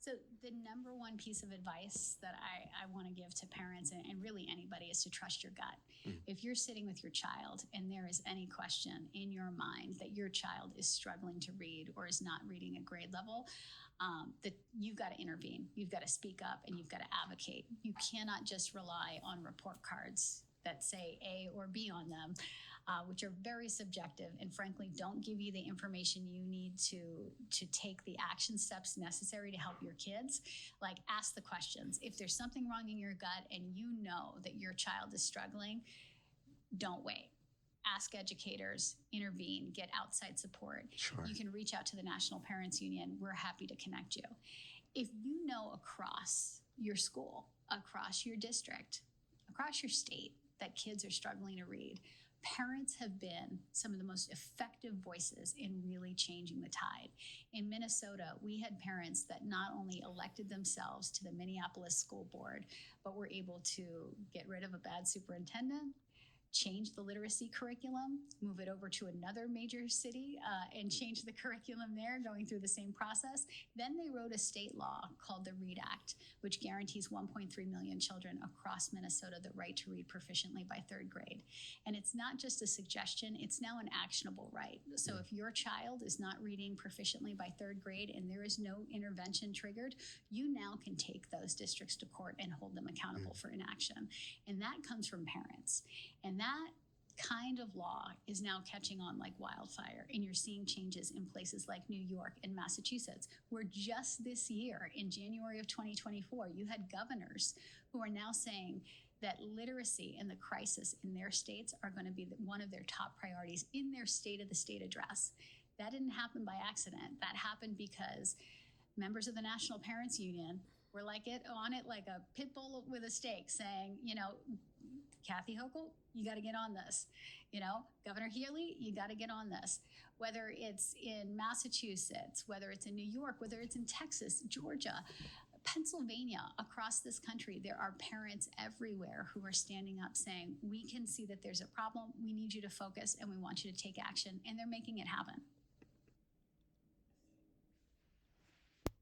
So the number one piece of advice that I want to give to parents and really anybody is to trust your gut. If you're sitting with your child and there is any question in your mind that your child is struggling to read or is not reading at grade level, that you've got to intervene. You've got to speak up and you've got to advocate. You cannot just rely on report cards that say A or B on them, which are very subjective and frankly don't give you the information you need to take the action steps necessary to help your kids. Like, ask the questions. If there's something wrong in your gut and you know that your child is struggling, don't wait. Ask educators, intervene, get outside support. Sure. You can reach out to the National Parents Union. We're happy to connect you. If you know across your school, across your district, across your state, that kids are struggling to read, parents have been some of the most effective voices in really changing the tide. In Minnesota, we had parents that not only elected themselves to the Minneapolis School Board, but were able to get rid of a bad superintendent, change the literacy curriculum, move it over to another major city and change the curriculum there, going through the same process. Then they wrote a state law called the READ Act, which guarantees 1.3 million children across Minnesota the right to read proficiently by third grade. And it's not just a suggestion, it's now an actionable right. So if your child is not reading proficiently by third grade and there is no intervention triggered, you now can take those districts to court and hold them accountable for inaction. And that comes from parents. And that kind of law is now catching on like wildfire. And you're seeing changes in places like New York and Massachusetts, where just this year, in January of 2024, you had governors who are now saying that literacy and the crisis in their states are going to be one of their top priorities in their State of the State address. That didn't happen by accident. That happened because members of the National Parents Union were like a pit bull with a stake, saying, Kathy Hochul, you got to get on this. Governor Healy, you got to get on this. Whether it's in Massachusetts, whether it's in New York, whether it's in Texas, Georgia, Pennsylvania, across this country, there are parents everywhere who are standing up saying, we can see that there's a problem. We need you to focus and we want you to take action. And they're making it happen.